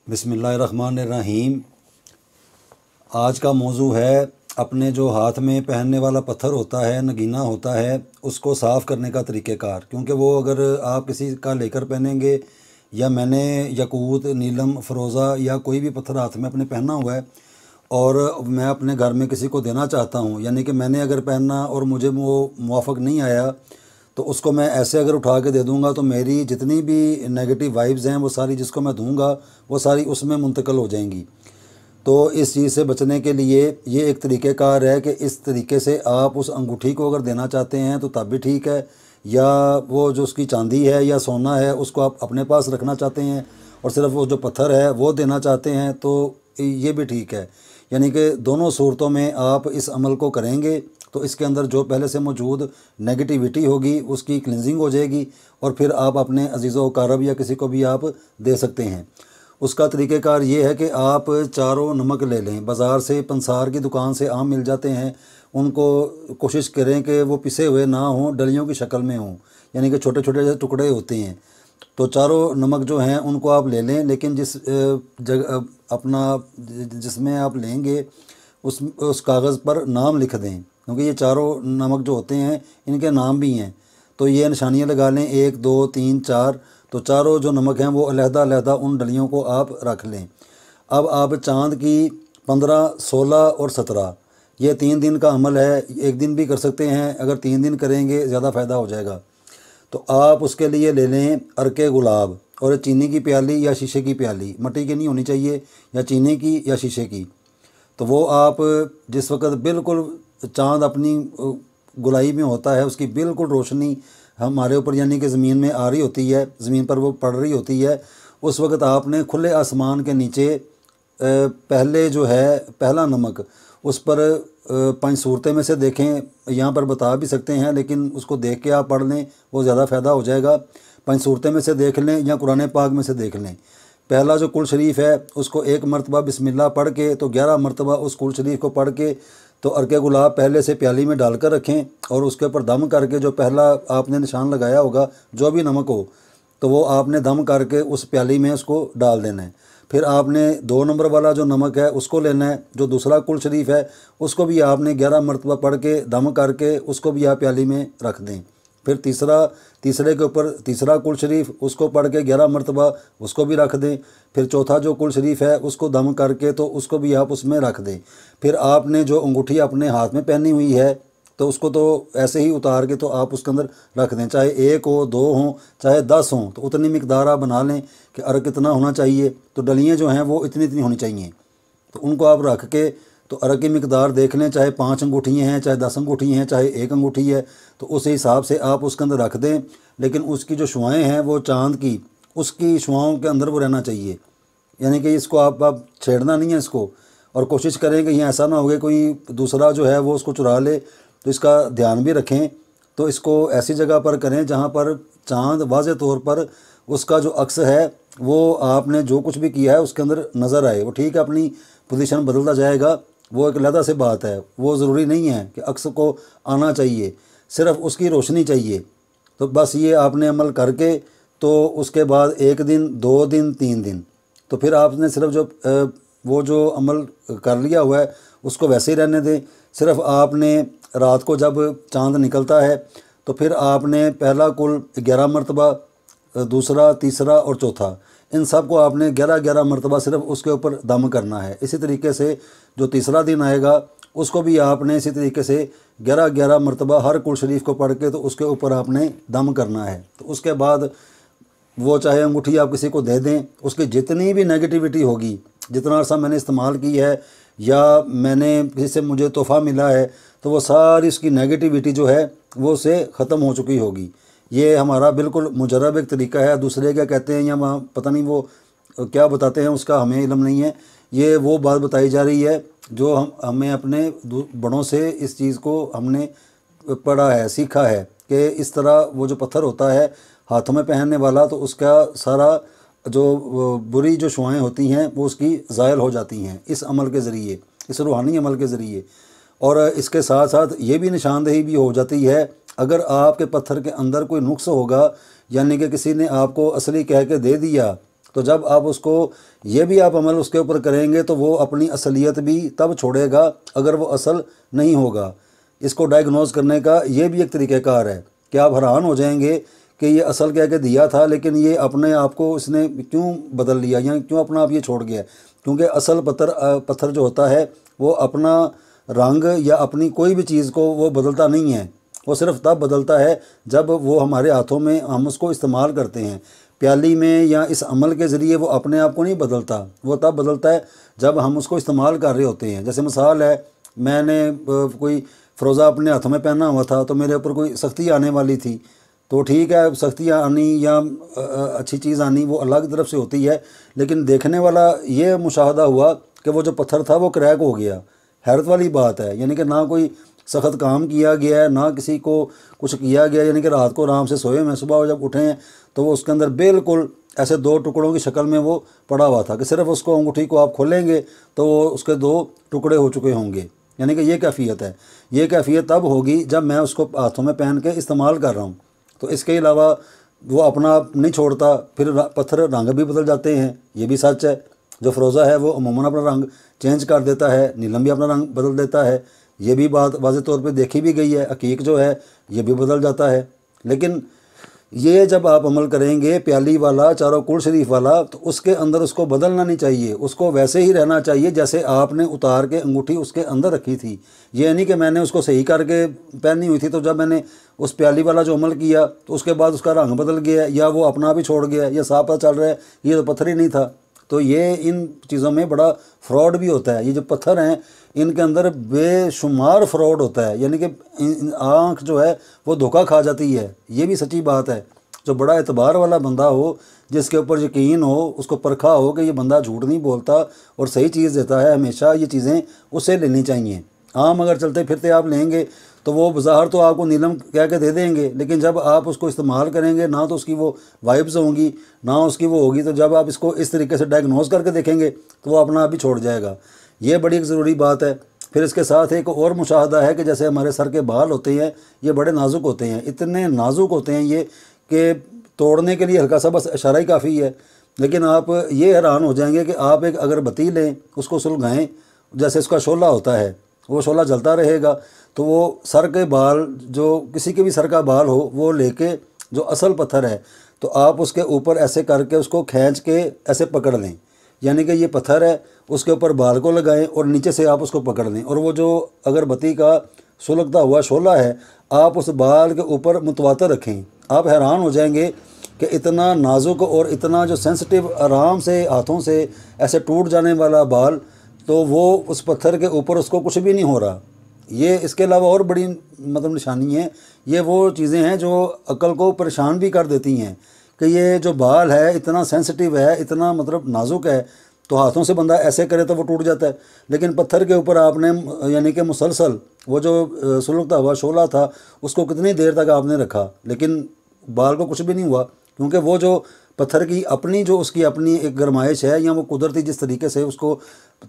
बिस्मिल्लाहिर्रहमानिर्रहीम। आज का मौजू है अपने जो हाथ में पहनने वाला पत्थर होता है, नगीना होता है, उसको साफ़ करने का तरीक़ेकार। क्योंकि वो अगर आप किसी का लेकर पहनेंगे या मैंने यकूत, नीलम, फ़रोज़ा या कोई भी पत्थर हाथ में अपने पहना हुआ है और मैं अपने घर में किसी को देना चाहता हूँ, यानी कि मैंने अगर पहना और मुझे वो मुवाफ़क़ नहीं आया तो उसको मैं ऐसे अगर उठा के दे दूँगा तो मेरी जितनी भी नेगेटिव वाइब्स हैं वो सारी जिसको मैं दूँगा वो सारी उसमें मुंतकिल हो जाएंगी। तो इस चीज़ से बचने के लिए ये एक तरीक़ेकार है कि इस तरीके से आप उस अंगूठी को अगर देना चाहते हैं तो तब भी ठीक है, या वो जो उसकी चांदी है या सोना है उसको आप अपने पास रखना चाहते हैं और सिर्फ़ वो जो पत्थर है वो देना चाहते हैं तो ये भी ठीक है। यानी कि दोनों सूरतों में आप इस अमल को करेंगे तो इसके अंदर जो पहले से मौजूद नेगेटिविटी होगी उसकी क्लिनजिंग हो जाएगी और फिर आप अपने अजीज़ व अकारब या किसी को भी आप दे सकते हैं। उसका तरीक़ेकार ये है कि आप चारों नमक ले लें। बाज़ार से पंसार की दुकान से आम मिल जाते हैं, उनको कोशिश करें कि वो पिसे हुए ना हों, डलियों की शक्ल में हों, यानी कि छोटे छोटे टुकड़े होते हैं। तो चारों नमक जो हैं उनको आप ले लें, लेकिन जिस जगह अपना जिसमें आप लेंगे उस कागज़ पर नाम लिख दें, क्योंकि ये चारों नमक जो होते हैं इनके नाम भी हैं। तो ये निशानियाँ लगा लें 1 2 3 4। तो चारों जो नमक हैं वो अलहदा-अलहदा उन डलियों को आप रख लें। अब आप चाँद की 15, 16 और 17 ये 3 दिन का अमल है। एक दिन भी कर सकते हैं, अगर 3 दिन करेंगे ज़्यादा फ़ायदा हो जाएगा। तो आप उसके लिए ले लें अर्के गुलाब और चीनी की प्याली या शीशे की प्याली, मिट्टी की नहीं होनी चाहिए, या चीनी की या शीशे की। तो वो आप जिस वक़्त बिल्कुल चाँद अपनी गोलाई में होता है, उसकी बिल्कुल रोशनी हमारे ऊपर यानी कि ज़मीन में आ रही होती है, ज़मीन पर वो पड़ रही होती है, उस वक़्त आपने खुले आसमान के नीचे पहले जो है पहला नमक उस पर 5 सूरतें में से देखें, यहाँ पर बता भी सकते हैं लेकिन उसको देख के आप पढ़ लें वो ज़्यादा फ़ायदा हो जाएगा। 5 सूरतें में से देख लें या कुरान पाक में से देख लें। पहला जो कुल शरीफ है उसको 1 मरतबा बिस्मिल्लाह पढ़ के तो 11 मरतबा उस कुल शरीफ को पढ़ के तो अर्के गुलाब पहले से प्याली में डालकर रखें और उसके ऊपर दम करके जो पहला आपने निशान लगाया होगा जो भी नमक हो तो वो आपने दम करके उस प्याली में उसको डाल देना है। फिर आपने 2 नंबर वाला जो नमक है उसको लेना है, जो दूसरा कुल शरीफ है उसको भी आपने 11 मरतबा पढ़ के दम करके उसको भी आप प्याली में रख दें। फिर तीसरे के ऊपर तीसरा कुल शरीफ उसको पढ़ के 11 मरतबा उसको भी रख दें। फिर चौथा जो कुल शरीफ है उसको दम करके तो उसको भी आप उसमें रख दें। फिर आपने जो अंगूठी अपने हाथ में पहनी हुई है तो उसको तो ऐसे ही उतार के तो आप उसके अंदर रख दें, चाहे 1 हो, 2 हों, चाहे 10 हों, तो उतनी मिकदार आप बना लें कि अर्क कितना होना चाहिए। तो डलियाँ जो हैं वो इतनी इतनी होनी चाहिए, तो उनको आप रख के तो अर्क की मिकदार देख लें, चाहे 5 अंगूठियाँ हैं, चाहे 10 अंगूठियाँ हैं, चाहे 1 अंगूठी है, तो उस हिसाब से आप उसके अंदर रख दें। लेकिन उसकी जो शुआएँ हैं वो चाँद की उसकी शुआओं के अंदर वो रहना चाहिए, यानी कि इसको आप छेड़ना नहीं है इसको। और कोशिश करें कि ये ऐसा ना हो कि कोई दूसरा जो है वो उसको चुरा ले, तो इसका ध्यान भी रखें। तो इसको ऐसी जगह पर करें जहाँ पर चाँद वाज़े तौर पर उसका जो अक्स है वो आपने जो कुछ भी किया है उसके अंदर नज़र आए। वो ठीक है, अपनी पोजीशन बदलता जाएगा, वो एक अलग से बात है, वो ज़रूरी नहीं है कि अक्स को आना चाहिए, सिर्फ़ उसकी रोशनी चाहिए। तो बस ये आपने अमल करके तो उसके बाद 1 दिन, 2 दिन, 3 दिन तो फिर आपने सिर्फ जो वो जो अमल कर लिया हुआ है उसको वैसे ही रहने दें। सिर्फ़ आपने रात को जब चाँद निकलता है तो फिर आपने पहला कुल 11 मरतबा, दूसरा, तीसरा और चौथा, इन सब को आपने 11-11 मरतबा सिर्फ उसके ऊपर दम करना है। इसी तरीके से जो तीसरा दिन आएगा उसको भी आपने इसी तरीके से 11-11 मरतबा हर कुल शरीफ को पढ़ के तो उसके ऊपर आपने दम करना है। तो उसके बाद वो चाहे अंगूठी आप किसी को दे दें, उसकी जितनी भी नेगेटिविटी होगी, जितना अर्सा मैंने इस्तेमाल की है या मैंने किसी से मुझे तोहफ़ा मिला है, तो वो सारी उसकी नेगेटिविटी जो है वो उससे ख़त्म हो चुकी होगी। ये हमारा बिल्कुल मुजरब एक तरीका है। दूसरे क्या कहते हैं या वहाँ पता नहीं वो क्या बताते हैं उसका हमें इल्म नहीं है। ये वो बात बताई जा रही है जो हमें अपने बड़ों से इस चीज़ को हमने पढ़ा है, सीखा है कि इस तरह वो जो पत्थर होता है हाथों में पहनने वाला तो उसका सारा जो बुरी जो शुआएँ होती हैं वो उसकी ज़ायल हो जाती हैं इस अमल के ज़रिए, इस रूहानी अमल के ज़रिए। और इसके साथ साथ ये भी निशानदेही भी हो जाती है अगर आपके पत्थर के अंदर कोई नुक्स होगा, यानी कि किसी ने आपको असली कह के दे दिया तो जब आप उसको ये भी आप अमल उसके ऊपर करेंगे तो वो अपनी असलियत भी तब छोड़ेगा अगर वो असल नहीं होगा। इसको डायग्नोज करने का ये भी एक तरीक़ाकार है कि आप हैरान हो जाएंगे कि ये असल कह के दिया था, लेकिन ये अपने आप को इसने क्यों बदल लिया या क्यों अपना आप ये छोड़ गया। क्योंकि असल पत्थर जो होता है वो अपना रंग या अपनी कोई भी चीज़ को वो बदलता नहीं है। वो सिर्फ तब बदलता है जब वो हमारे हाथों में हम उसको इस्तेमाल करते हैं। प्याली में या इस अमल के ज़रिए वो अपने आप को नहीं बदलता, वो तब बदलता है जब हम उसको इस्तेमाल कर रहे होते हैं। जैसे मिसाल है, मैंने कोई फ़रोज़ा अपने हाथों में पहना हुआ था तो मेरे ऊपर कोई सख्ती आने वाली थी, तो ठीक है, सख्तियाँ आनी या अच्छी चीज़ आनी वो अल्लाह की तरफ से होती है। लेकिन देखने वाला ये मुशाहदा हुआ कि वो जो पत्थर था वो क्रैक हो गया। हैरत वाली बात है, यानी कि ना कोई सख्त काम किया गया है, ना किसी को कुछ किया गया, यानी कि रात को आराम से सोए में सुबह जब उठे हैं तो वो उसके अंदर बिल्कुल ऐसे 2 टुकड़ों की शक्ल में वो पड़ा हुआ था कि सिर्फ उसको अंगूठी को आप खोलेंगे तो वो उसके 2 टुकड़े हो चुके होंगे। यानी कि ये कैफियत है। ये कैफियत तब होगी जब मैं उसको हाथों में पहन के इस्तेमाल कर रहा हूँ। तो इसके अलावा वो अपना आप नहीं छोड़ता, फिर पत्थर रंग भी बदल जाते हैं, ये भी सच है। जो फ़रोज़ा है वो अमूमन अपना रंग चेंज कर देता है, नीलम भी अपना रंग बदल देता है, ये भी बात वाज़े तौर पे देखी भी गई है। अकीक जो है ये भी बदल जाता है। लेकिन ये जब आप अमल करेंगे प्याली वाला, चारों कुल शरीफ वाला, तो उसके अंदर उसको बदलना नहीं चाहिए, उसको वैसे ही रहना चाहिए जैसे आपने उतार के अंगूठी उसके अंदर रखी थी। ये नहीं कि मैंने उसको सही करके पहनी हुई थी तो जब मैंने उस प्याली वाला जो अमल किया तो उसके बाद उसका रंग बदल गया या वो अपना भी छोड़ गया, या साफ पता चल रहा है ये तो पत्थर ही नहीं था। तो ये इन चीज़ों में बड़ा फ्रॉड भी होता है। ये जो पत्थर हैं इनके अंदर बेशुमार फ्रॉड होता है, यानी कि आँख जो है वो धोखा खा जाती है। ये भी सच्ची बात है। जो बड़ा एतबार वाला बंदा हो, जिसके ऊपर यकीन हो, उसको परखा हो कि ये बंदा झूठ नहीं बोलता और सही चीज़ देता है, हमेशा ये चीज़ें उससे लेनी चाहिए। आम अगर चलते फिरते आप लेंगे तो वो बाज़ार तो आपको नीलम कह के दे देंगे, लेकिन जब आप उसको इस्तेमाल करेंगे ना तो उसकी वो वाइब्स होंगी ना उसकी वो होगी। तो जब आप इसको इस तरीके से डायग्नोज करके देखेंगे तो वो अपना आप ही छोड़ जाएगा। ये बड़ी एक ज़रूरी बात है। फिर इसके साथ एक और मुशाहदा है कि जैसे हमारे सर के बाल होते हैं ये बड़े नाजुक होते हैं, इतने नाजुक होते हैं ये कि तोड़ने के लिए हल्का सा बस इशारा ही काफ़ी है। लेकिन आप ये हैरान हो जाएंगे कि आप एक अगरबत्ती लें, उसको सुलगाएं, जैसे उसका शोला होता है वो शोला जलता रहेगा, तो वो सर के बाल, जो किसी के भी सर का बाल हो, वो लेके जो असल पत्थर है तो आप उसके ऊपर ऐसे करके उसको खींच के ऐसे पकड़ लें, यानी कि ये पत्थर है, उसके ऊपर बाल को लगाएं और नीचे से आप उसको पकड़ लें, और वो जो अगरबत्ती का सुलगता हुआ शोला है आप उस बाल के ऊपर मुतवातर रखें। आप हैरान हो जाएंगे कि इतना नाजुक और इतना जो सेंसिटिव, आराम से हाथों से ऐसे टूट जाने वाला बाल, तो वो उस पत्थर के ऊपर उसको कुछ भी नहीं हो रहा। ये इसके अलावा और बड़ी मतलब निशानी है, ये वो चीज़ें हैं जो अक्ल को परेशान भी कर देती हैं कि ये जो बाल है इतना सेंसिटिव है, इतना मतलब नाजुक है, तो हाथों से बंदा ऐसे करे तो वो टूट जाता है। लेकिन पत्थर के ऊपर आपने यानी कि मुसलसल वो जो सुलगता हुआ शोला था उसको कितनी देर तक आपने रखा, लेकिन बाल को कुछ भी नहीं हुआ, क्योंकि वो जो पत्थर की अपनी जो उसकी अपनी एक गरमाइश है, या वो कुदरती जिस तरीके से उसको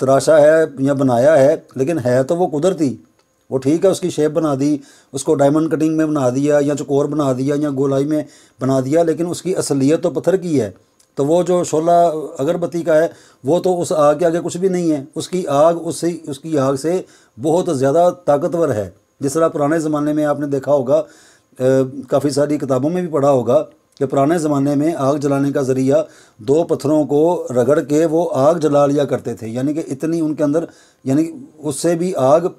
तराशा है या बनाया है, लेकिन है तो वो कुदरती। वो ठीक है, उसकी शेप बना दी, उसको डायमंड कटिंग में बना दिया या चौकोर बना दिया या गोलाई में बना दिया, लेकिन उसकी असलियत तो पत्थर की है। तो वो जो शोला अगरबत्ती का है वो तो उस आग के आगे कुछ भी नहीं है। उसकी आग उसकी आग से बहुत ज़्यादा ताकतवर है। जिस तरह पुराने ज़माने में आपने देखा होगा, काफ़ी सारी किताबों में भी पढ़ा होगा कि पुराने ज़माने में आग जलाने का ज़रिया 2 पत्थरों को रगड़ के वो आग जला लिया करते थे, यानी कि इतनी उनके अंदर, यानी उससे भी आग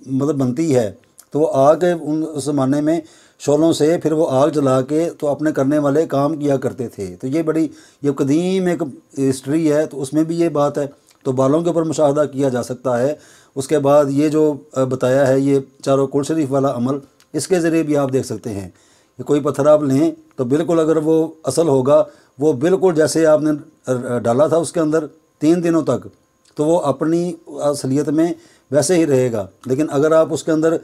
मतलब बनती है। तो वो आग उस ज़माने में शोलों से फिर वो आग जला के तो अपने करने वाले काम किया करते थे। तो ये बड़ी ये कदीम एक हिस्ट्री है, तो उसमें भी ये बात है। तो बालों के ऊपर मुशाहदा किया जा सकता है। उसके बाद ये जो बताया है ये चारों कुल शरीफ वाला अमल, इसके ज़रिए भी आप देख सकते हैं कि कोई पत्थर आप लें तो बिल्कुल अगर वो असल होगा, वो बिल्कुल जैसे आपने डाला था उसके अंदर 3 दिनों तक, तो वो अपनी असलियत में वैसे ही रहेगा। लेकिन अगर आप उसके अंदर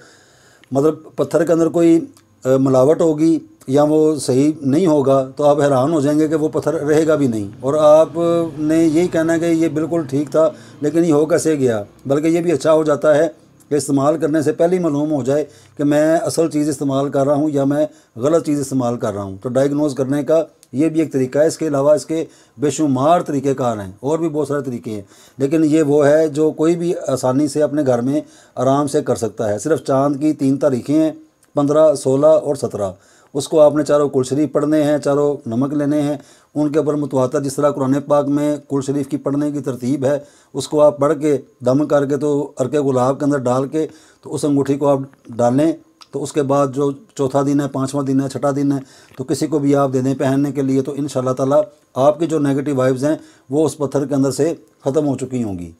मतलब पत्थर के अंदर कोई मिलावट होगी या वो सही नहीं होगा, तो आप हैरान हो जाएंगे कि वो पत्थर रहेगा भी नहीं, और आपने यही कहना है कि ये बिल्कुल ठीक था, लेकिन ये हो कैसे गया। बल्कि ये भी अच्छा हो जाता है कि इस्तेमाल करने से पहले ही मालूम हो जाए कि मैं असल चीज़ इस्तेमाल कर रहा हूँ या मैं गलत चीज़ इस्तेमाल कर रहा हूँ। तो डायग्नोज करने का ये भी एक तरीका है। इसके अलावा इसके बेशुमार तरीक़ेकार हैं, और भी बहुत सारे तरीके हैं, लेकिन ये वो है जो कोई भी आसानी से अपने घर में आराम से कर सकता है। सिर्फ चाँद की 3 तारीखें हैं, 15, 16 और 17। उसको आपने चारों कुल शरीफ पढ़ने हैं, चारों नमक लेने हैं, उनके ऊपर मुतवातर जिस तरह कुरान पाक में कुल शरीफ की पढ़ने की तरतीब है उसको आप पढ़ के दम करके तो अर्के गुलाब के अंदर डाल के तो उस अंगूठी को आप डालें। तो उसके बाद जो चौथा दिन है, 5वां दिन है, 6ठा दिन है, तो किसी को भी आप दे दें पहनने के लिए, तो इंशाअल्लाह ताला आपकी जो नेगेटिव वाइब्स हैं वो उस पत्थर के अंदर से ख़त्म हो चुकी होंगी।